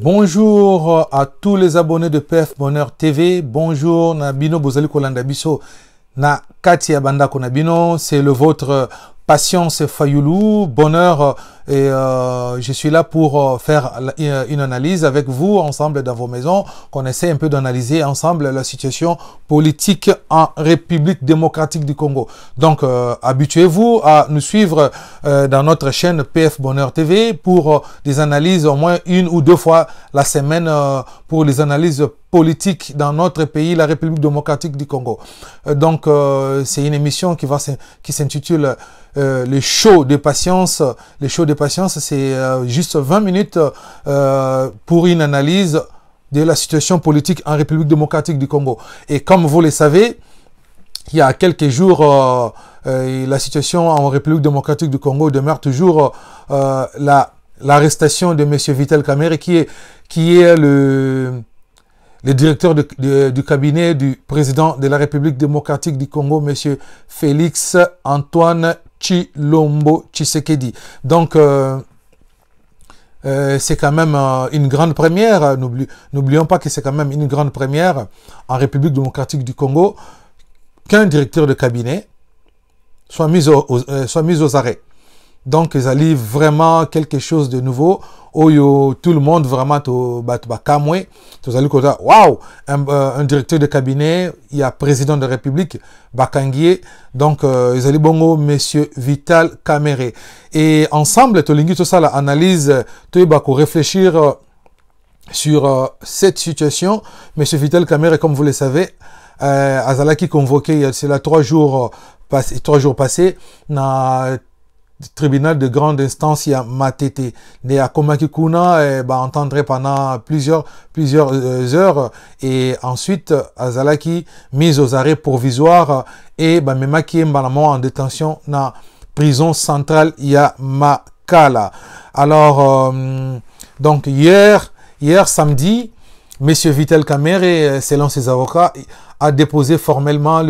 Bonjour à tous les abonnés de PF Bonheur TV. Bonjour Nabino Bozali Kolanda Biso na Katia Banda Konabino. C'est le vôtre Patience Fayoulou. Bonheur et je suis là pour faire une analyse avec vous ensemble dans vos maisons. Qu'on essaie un peu d'analyser ensemble la situation politique en République démocratique du Congo. Donc habituez-vous à nous suivre dans notre chaîne PF Bonheur TV pour des analyses au moins une ou deux fois la semaine pour les analyses politiques dans notre pays, la République démocratique du Congo. Donc c'est une émission qui s'intitule le show de patience. Le show de patience, c'est juste 20 minutes pour une analyse de la situation politique en République démocratique du Congo. Et comme vous le savez, il y a quelques jours, la situation en République démocratique du Congo demeure toujours l'arrestation de M. Vital Kamerhe, qui est le directeur du cabinet du président de la République démocratique du Congo, M. Félix Antoine Tshilombo Tshisekedi. Donc, c'est quand même une grande première. N'oublions pas que c'est quand même une grande première en République démocratique du Congo qu'un directeur de cabinet soit mis aux arrêts. Donc, ils allaient vraiment quelque chose de nouveau. Tout le monde vraiment kamwe. Waouh, un directeur de cabinet, il y a président de la République, Bakangié. Donc, ils allaient bongo, monsieur Vital Kamerhe. Et ensemble, Tolingi, tout ça, l'analyse, réfléchir sur cette situation. Monsieur Vital Kamerhe, comme vous le savez, Azalaki convoqué, c'est là 3 jours passés, na tribunal de grande instance, il y a Matete. Et à Komakikuna, entendre pendant plusieurs heures. Et ensuite, Azalaki, mise aux arrêts provisoires. Et Memaki en détention dans prison centrale, il y a Makala. Alors, donc hier samedi, M. Vital Kamerhe, selon ses avocats, a déposé formellement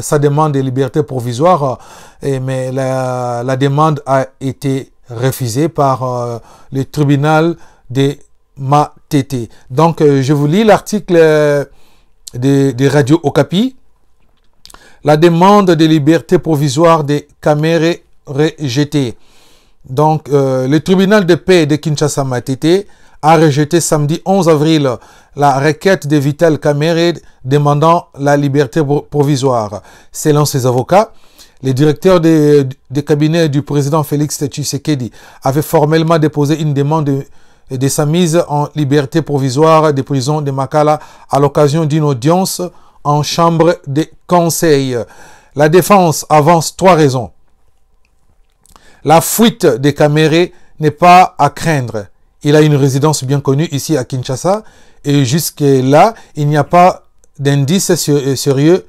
sa demande de liberté provisoire, mais la demande a été refusée par le tribunal de Matete. Donc, je vous lis l'article de Radio Okapi. La demande de liberté provisoire de Kamerhe rejetée. Donc, le tribunal de paix de Kinshasa Matete a rejeté samedi 11 avril la requête de Vital Kamerhe demandant la liberté provisoire. Selon ses avocats, le directeur de cabinet du président Félix Tshisekedi avait formellement déposé une demande de sa mise en liberté provisoire de prison de Makala à l'occasion d'une audience en chambre de conseil. La défense avance 3 raisons. La fuite de Kamerhe n'est pas à craindre. Il a une résidence bien connue ici à Kinshasa et jusque-là, il n'y a pas d'indice sérieux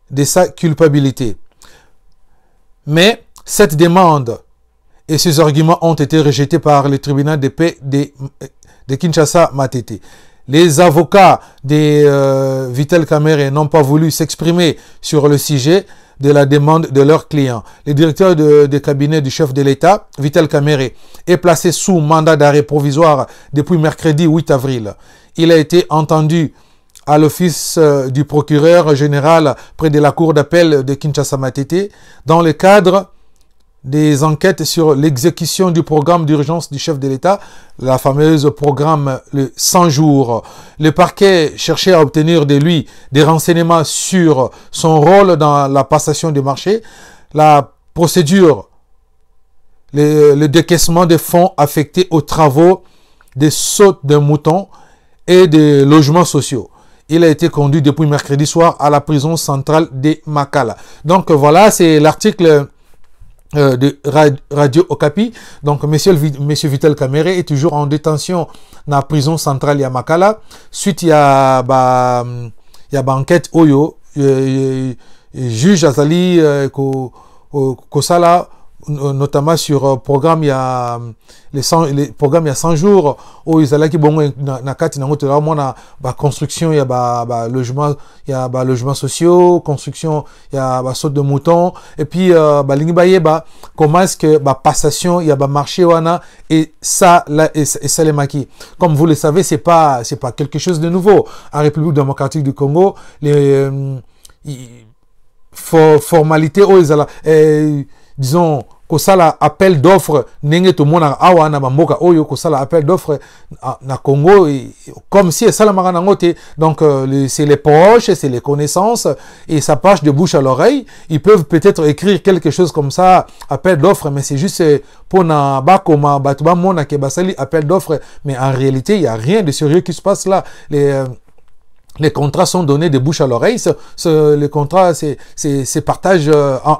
de sa culpabilité. Mais cette demande et ses arguments ont été rejetés par le tribunal de paix de Kinshasa Matete. Les avocats de Vital Kamerhe n'ont pas voulu s'exprimer sur le sujet de la demande de leur client. Le directeur de cabinet du chef de l'État, Vital Kamerhe, est placé sous mandat d'arrêt provisoire depuis mercredi 8 avril. Il a été entendu à l'office du procureur général près de la cour d'appel de Kinshasa Matete dans le cadre des enquêtes sur l'exécution du programme d'urgence du chef de l'État, la fameuse programme le 100 jours. Le parquet cherchait à obtenir de lui des renseignements sur son rôle dans la passation des marchés, la procédure, le décaissement des fonds affectés aux travaux des sautes de moutons et des logements sociaux. Il a été conduit depuis mercredi soir à la prison centrale de Makala. Donc voilà, c'est l'article de Radio Okapi. Donc, monsieur Vital Kamerhe est toujours en détention dans la prison centrale de Makala. Suite, il y a enquête Oyo, juge Azali Kosala notamment sur programme il y a les programmes il y a 100 jours où ils allaient qui bon na kati na ngoto mona ba construction il y a ba logement il y a ba logements sociaux construction il y a ba saute de mouton et puis ba lingi ba yeba comment est-ce que ba passation il y a ba marché wana et ça là et ça les maquis comme vous le savez c'est pas quelque chose de nouveau en République démocratique du Congo les formalité où ils allaient disons que ça la appel d'offres nenge to mona awa na bamboka oyo ko ça la appel d'offres na Congo comme si ça la marana ngote donc c'est les proches c'est les connaissances et ça passe de bouche à l'oreille ils peuvent peut-être écrire quelque chose comme ça appel d'offres mais c'est juste pour na bakoma batuba mona ke basali appel d'offres mais en réalité il y a rien de sérieux qui se passe là les contrats sont donnés de bouche à l'oreille. Les contrats, c'est partage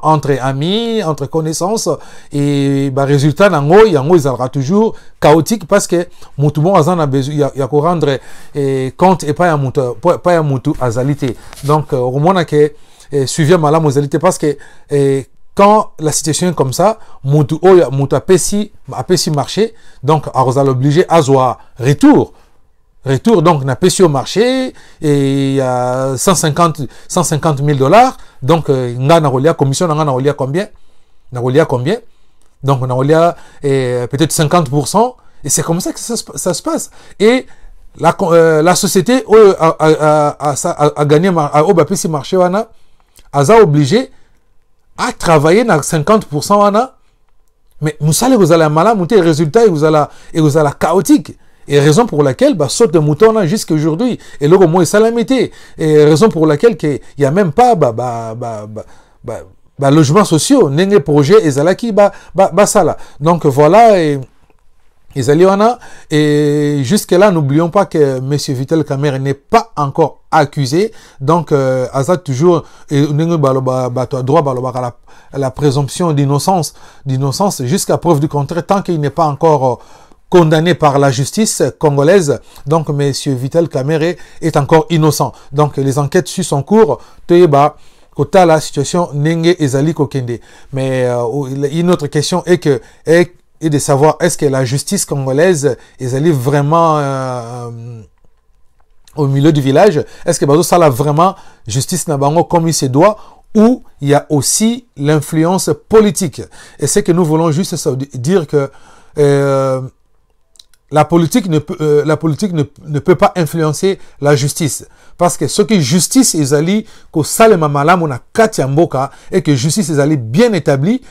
entre amis, entre connaissances. Et bah, résultat, il sera toujours chaotique parce que tout le monde a besoin, il y a qu'à rendre compte et pas à moutou azalité. Donc, au moins, que suivi mal la mozalité parce que quand la situation est comme ça, moutou a pessi marché, donc, on l'obligé à avoir retour, donc, on a payé au marché et il y a 150 000 $. Donc, on a la commission, on a combien? Donc, on a peut-être 50%. Et c'est comme ça que ça se passe. Et la société a gagné, a payé marché, a obligé à travailler dans 50%. Mais vous allez vous allez mal monter, résultat, et vous allez chaotique. Et raison pour laquelle, saute de mouton là jusqu'à aujourd'hui. Et là, au moins, ça l'a mis. Et raison pour laquelle, il n'y a même pas, logements sociaux, n'est projet, et ça là qui, ça là. Donc, voilà, et jusque-là, n'oublions pas que M. Vital Kamerhe n'est pas encore accusé. Donc, Aza toujours, droit à la présomption d'innocence jusqu'à preuve du contraire, tant qu'il n'est pas encore condamné par la justice congolaise, donc M. Vital Kamerhe est encore innocent. Donc les enquêtes suivent son cours. Kota la situation Nenge Ezali Kokende. Mais une autre question est de savoir est-ce que la justice congolaise est vraiment au milieu du village? Est-ce que Bazo Sala vraiment justice Nabango comme il se doit? Ou il y a aussi l'influence politique? Et c'est que nous voulons juste dire que la politique ne peut pas influencer la justice. Parce que ce qui justice est allé, que Salema Malamu na Katia Mboka, et que justice est allé bien établi,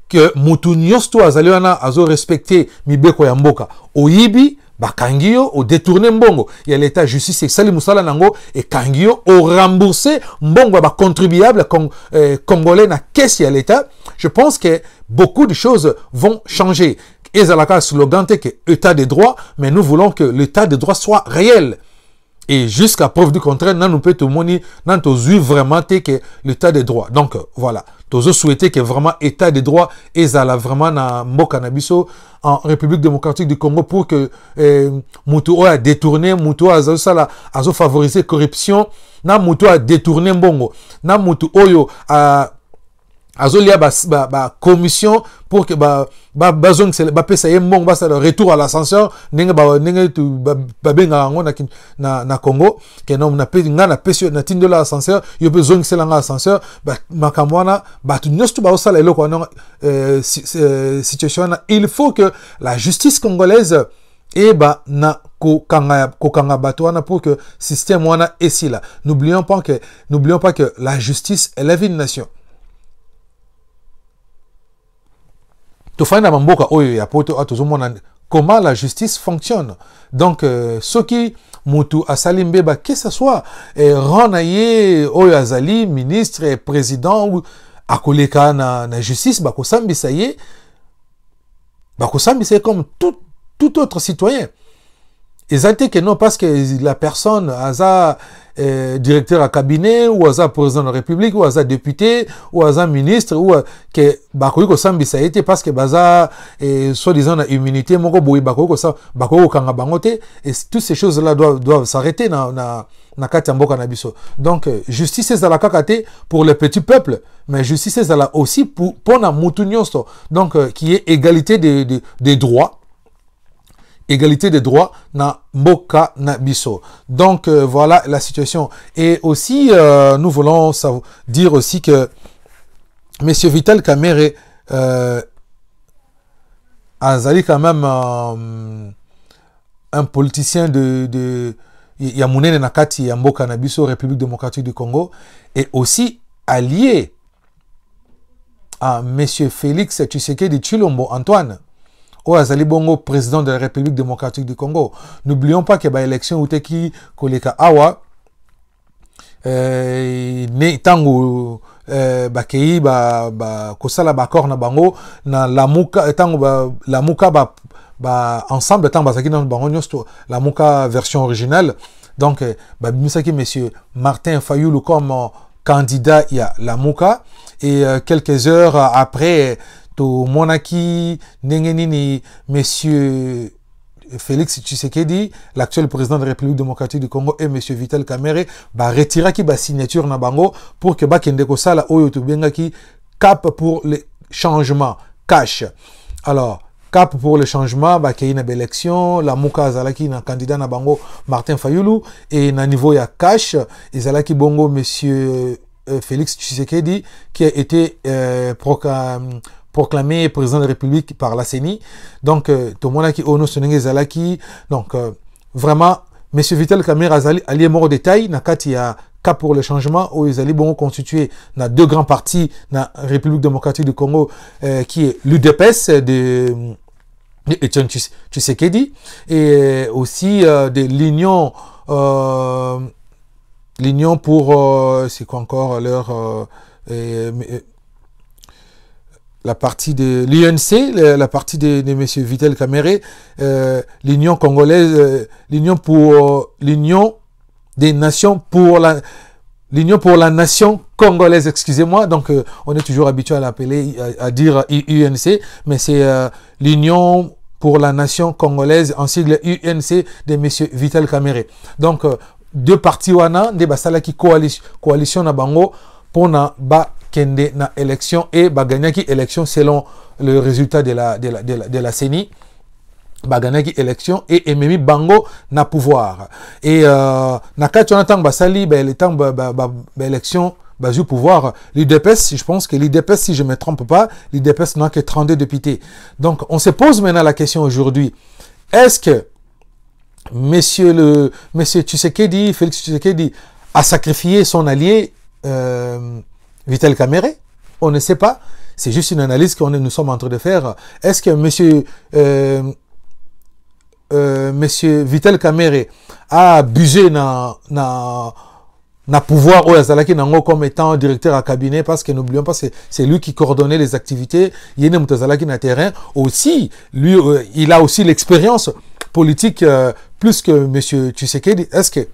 que Moutouniosto Azaliana azo respecté Mibeko ya Mboka. Oyibi, Bakangio, au détourné Mbongo. Il y a l'état justice et Salim Moussala Nango et Kangio au remboursé Mbongo, contribuable congolais na caisse à l'état. Je pense que beaucoup de choses vont changer. Et ça la slogan que état de droit, mais nous voulons que l'état de droit soit réel. Et jusqu'à preuve du contraire, nous peut tout le monde, nous vraiment que l'état de droit. Donc voilà, nous souhaitons que vraiment l'état de droit et ça vraiment na Mokanabiso en République démocratique du Congo pour que Moutou a détourné, Moutou a favorisé corruption, na Moutou a détourné Mbongo, na Moutou Oyo a azolia commission pour que bazong c'est pesa mbongo basa le retour à l'ascenseur ninge tu benga ngona na Congo que non na pe ngana pesio na tindo l'ascenseur yo bezong c'est l'ascenseur makamwana tu nyostu ba osala eloko non situation il faut que la justice congolaise na kokanga batwana pour que système wana est là. N'oublions pas que la justice élève une nation. Comment la justice fonctionne. Donc, ce qui Moutou Asalimbeba, que ce soit Ranaye, Oyazali, ministre, président ou Akoleka na justice, Bakosambi saye comme tout autre citoyen. Exactement que non, parce que la personne a directeur à cabinet, ou a président de la République, ou a député, ou a ministre, ou que Bakoyiko Sambi ça a été parce que Baza soi-disant la immunité, Moko Boui Bakoyiko Kanga Bangote, et toutes ces choses-là doivent s'arrêter nakati mboka na biso. Donc justice ezala kakate pour le petit peuple, mais justice ezala aussi pour na mutu nyonso. Donc qui est égalité des droits. Égalité des droits na mboka na biso. Donc voilà la situation. Et aussi nous voulons dire aussi que Monsieur Vital Kamerhe azali quand même un politicien de ya munene nakati ya mboka na biso République démocratique du Congo, et aussi allié à Monsieur Félix Tshisekedi Tshilombo Antoine, ou azali bongo président de la République démocratique du Congo. N'oublions pas que ba élection uteki koleka awa ne tango bakei kosala bakor na bango na lamuka tango lamuka ensemble tango bazaki na bango nyosto lamuka version originale. Donc bimisaki monsieur Martin Fayulu comme candidat ya lamuka, et quelques heures après to monaki nengenini monsieur Félix Tshisekedi, l'actuel président de la République démocratique du Congo, et monsieur Vital Kamerhe retira ki signature na bango pour que bakende ko sala oyo to bengaki cap pour le changement cash. Alors cap pour le changement bakei na élection la muka zalaki na candidat na bango Martin Fayulu, et na niveau ya cash ezalaki bongo monsieur Félix Tshisekedi qui a été proclamé président de la République par la CENI. Donc tout le monde qui ono sonenge zalaki. Donc vraiment monsieur Vital Kamerhe azali allié mort détail na kati ya cap pour le changement où ils allaient bon constituer na deux grands partis na République démocratique du Congo, qui est l'UDPS de Etienne Tshisekedi, et aussi de l'Union pour c'est quoi encore leur la partie de l'UNC, la partie de M. Vital Kamerhe, l'Union congolaise, l'Union des nations pour l'Union pour la nation congolaise, excusez-moi. Donc on est toujours habitué à l'appeler, à dire UNC, mais c'est l'Union pour la nation congolaise, en sigle UNC de M. Vital Kamerhe. Donc deux partis wana de basala ki coalition na bango pour na ba kende na élection, et baganyaki élection selon le résultat de la CENI. Baganyaki élection et ememi bango na pouvoir. Et na kati on attend basali le temps élection bazu pouvoir l'UDPS. Je pense que l'UDPS, si je me trompe pas, l'UDPS n'a que 32 députés. Donc on se pose maintenant la question aujourd'hui, est-ce que monsieur Tshisekedi, Félix Tshisekedi, a sacrifié son allié Vital Kamerhe? On ne sait pas. C'est juste une analyse que nous sommes en train de faire. Est-ce que monsieur Vital Kamerhe a abusé na pouvoir comme étant directeur à cabinet, parce que n'oublions pas, c'est lui qui coordonnait les activités. Il na terrain aussi. Lui, il a aussi l'expérience politique plus que monsieur Tshisekedi. Est-ce que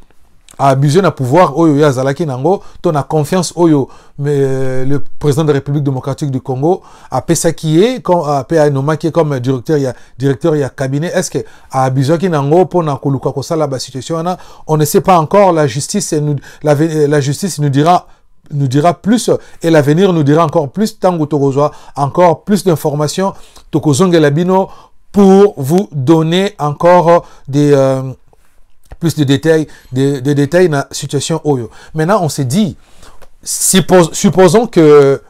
a abusé na pouvoir oyo ya zalaki nango, ton a confiance oyo le président de la République démocratique du Congo a pesaki comme a nommé comme directeur ya cabinet? Est-ce que a abusé ki nango pona koluka ko sala ba situation na? On ne sait pas encore. La justice la justice nous dira plus, et l'avenir nous dira encore plus, tango tokozwa encore plus d'informations tokozongela bino pour vous donner encore plus de détails, de détails dans la situation Oyo. Maintenant, on s'est dit, supposons que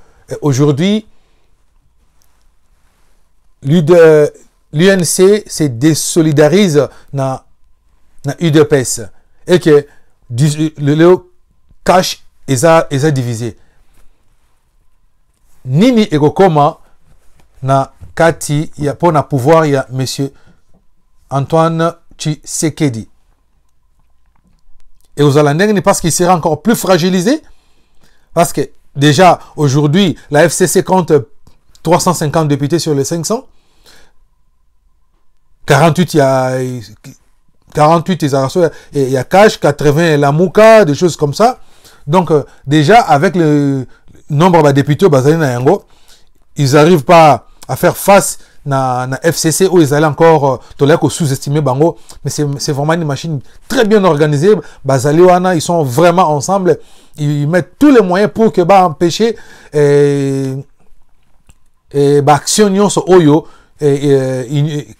aujourd'hui, l'UNC se désolidarise dans UDPS, et que le cash est divisé. Nini Egokoma na kati ya pona pouvoir ya monsieur Antoine Tshisekedi. Et aux Hollandais, parce qu'il sera encore plus fragilisé. Parce que déjà, aujourd'hui, la FCC compte 350 députés sur les 500. 48, il y a 48, il y a Cash, 80, la Mouka, des choses comme ça. Donc, déjà, avec le nombre de députés, ils n'arrivent pas à faire face na FCC où ils allaient encore sous-estimer bango, mais c'est vraiment une machine très bien organisée. Bazali wana, ils sont vraiment ensemble, ils mettent tous les moyens pour que empêcher action nyonso oyo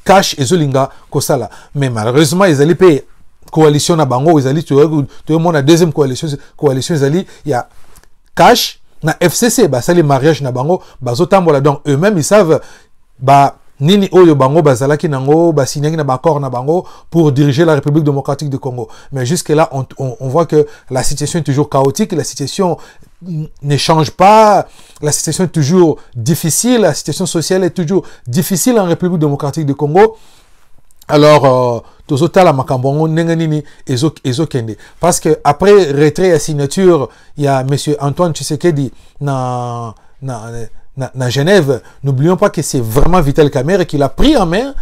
cash et zolinga kosala. Mais malheureusement ils allaient payer coalition na bango, ils allaient tout le monde la deuxième coalition ils allaient il y a cash na FCC ça les mariages na bango bazotambola, donc eux-mêmes ils savent nini oyo bango bazalaki nango signaki na accord na bango pour diriger la République démocratique du Congo. Mais jusque là on voit que la situation est toujours chaotique, la situation ne change pas, la situation est toujours difficile, la situation sociale est toujours difficile en République démocratique du Congo. Alors tozotala makambongo nenganini ezokende, parce que après retrait et signature il y a monsieur Antoine Tshisekedi na Genève. N'oublions pas que c'est vraiment Vital Kamerhe qui l'a pris en main,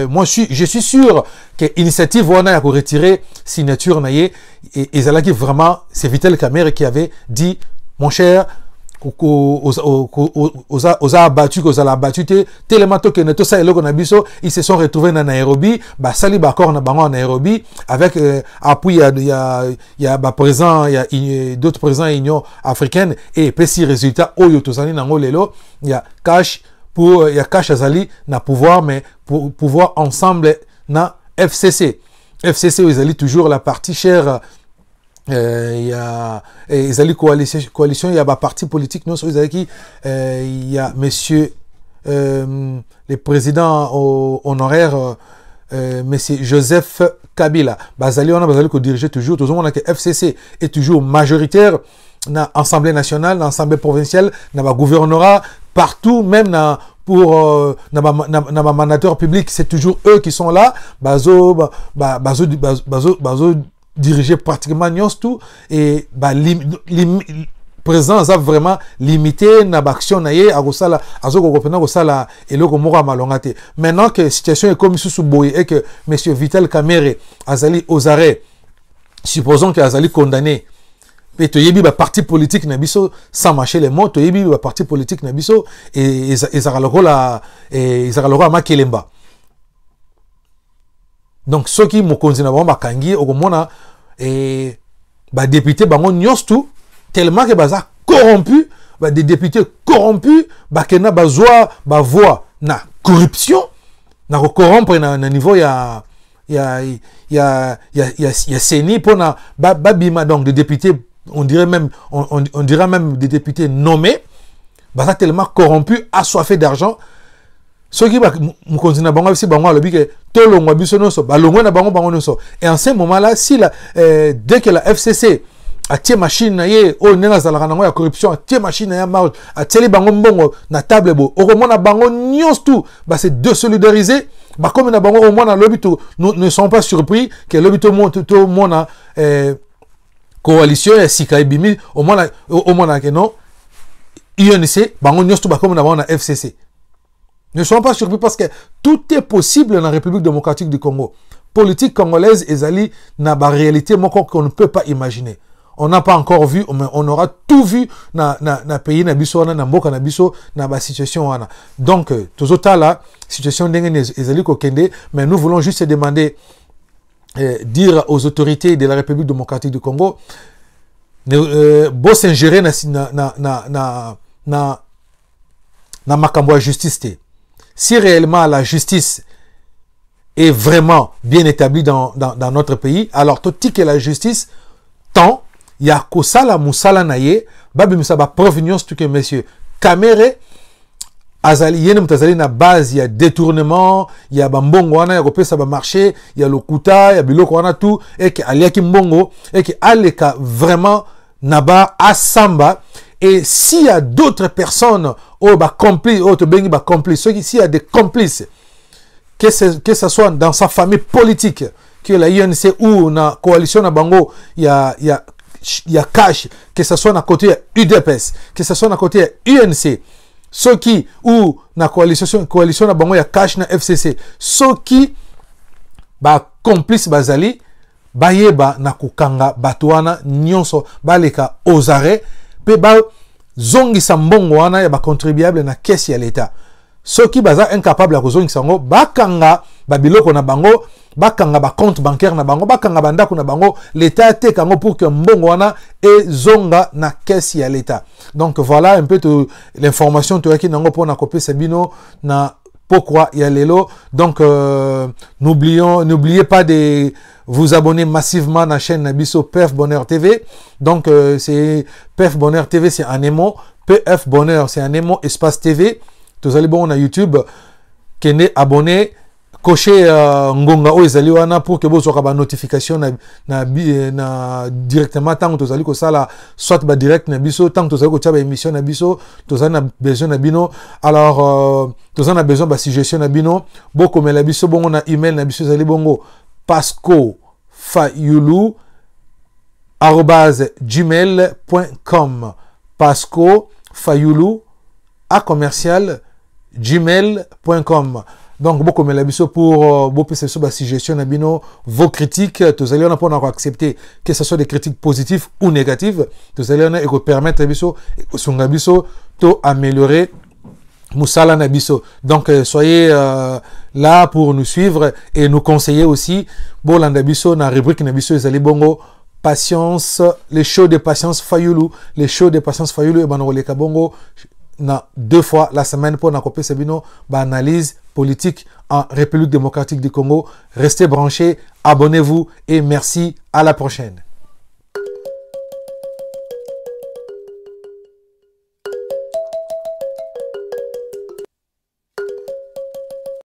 moi je suis sûr que l'initiative wana ya ko retirer signature naie et zalaki vraiment c'est Vital Kamerhe qui avait dit mon cher aux abattus tellement que neto ça eloko na biso, ils se sont retrouvés na Nairobi, sali accord na bango en Nairobi avec appui il y a présent, il y a d'autres présidents Union africaine, et petit résultat oyo tozali nango lelo il y a cash azali na pouvoir, mais pour pouvoir ensemble na FCC ils allaient toujours la partie chère. Il y a coalition, il y a parti politique, non, il y a monsieur le président honoraire monsieur Joseph Kabila. Bazali ko diriger toujours, tout le monde que FCC est toujours majoritaire na Assemblée nationale, na Assemblée provinciale, na gouvernorat, partout, même na pour na mandateur public, c'est toujours eux qui sont là. Bazo diriger pratiquement tout, et président a vraiment limité na action naie à gosala azoko kopena gosala eloko moko malongate. Maintenant que situation est comme sous boye et que monsieur Vital Kamerhe azali aux arrêts, supposons que azali condamné, et to yebi parti politique na biso sans marcher les mots, to yebi parti politique na biso et ezakalokola makelemba. Donc ceux qui m'ont continué à bakangi okomona députés bango nyonstu tellement que baza corrompu, des députés corrompus bakena bazwa voix na corruption na corrompre na niveau ya seni pona bima, donc des députés on dirait même des députés nommés baza tellement corrompus, assoiffés d'argent. Ceux qui me continuent à bango aussi bango alobi que tolongwa biso noso balongwa na bango noso. Et en ce moment-là, si dès que la FCC a tie machine na ye o nenga zalaka nango ya corruption, a tie machine na ya marge, a tieli bango mbongo na table bo, okomona bango nyons tout, c'est de solidariser, comme na bango au moins na lobi to ne sont pas surpris que lobi to mona coalition ya sika ibimi au moins que non UNC bango nyons tout comme na bango na FCC. Ne soyons pas surpris parce que tout est possible dans la République démocratique du Congo. Politique congolaise et zali na réalité qu'on ne peut pas imaginer. On n'a pas encore vu, mais on aura tout vu na pays na biso na mboka na biso na situation wana. Donc tous autres là situation ndenge ezali ko kende, mais nous voulons juste demander dire aux autorités de la République démocratique du Congo bo s'ingérer na makambo ya justice te. Si réellement la justice est vraiment bien établie dans notre pays, alors tout que la justice, tant, il y a kosala musala naye, babimisa ba provenance tout que monsieur Kamerhe, azali, yene mutazali na base, il y a détournement, il y a bambongo wana, il y a kopesa ba marché, il y a lokuta, il y a biloko wana tout, et que aliaki mbongo, et que aleka vraiment naba asamba. Et s'il y a d'autres personnes, s'il y a des complices, que ce soit dans sa famille politique, que la UNC ou la coalition na bango, il y a cash, que ce soit à côté UDPS, que ce soit à côté UNC, ceux qui, ou la coalition na bango, il y a cash na FCC, ceux qui, complices bazali, bayeba na kukanga batuana nyonso, baleka aux arrêts, pe ba zongi sambongo wana ya ba contribuable na caisse ya l'État. ceux qui baza incapable à cause sango bakanga babiloko na bango bakanga ba compte bancaire na bango bakanga bandako na bango l'état te kango pour que mbongo wana et zonga na caisse ya l'état. Donc voilà un peu l'information to yaki nango pona copier sabino na pourquoi il y a lelo. Donc n'oubliez pas de vous abonner massivement à la chaîne Nabiso PF Bonheur TV. Donc c'est PF Bonheur TV, c'est un émo. PF Bonheur, c'est un émo espace TV. Vous allez bon on a YouTube. Kene abonné. Cochez ngonga o ezali wana pour que vous soyez ba notification na directement tant que vous allez ko sala soit ba direct na biso tant que vous allez ko taba émission na biso vous avez besoin na bino alors vous avez besoin ba suggestion na bino boko mela biso bongo na email na biso ezali bongo pascofayulu@gmail.com pascofayulu@gmail.com. Donc, beaucoup de biso pour beaucoup de suggestions, vos critiques, vous allez en accepter que ce soit des critiques positives ou négatives, vous allez en permettre biso to améliorer Moussala Nabiso. Donc, soyez là pour nous suivre et nous conseiller aussi. Bon, Nabiso, na rubrique Nabiso, vous allez bongo. Patience, les shows de patience Fayulu, les shows de patience Fayulu et Banole Kabongo. Na 2 fois la semaine pour nakopé sabino ba analyse politique en République démocratique du Congo. Restez branchés, abonnez-vous et merci, à la prochaine.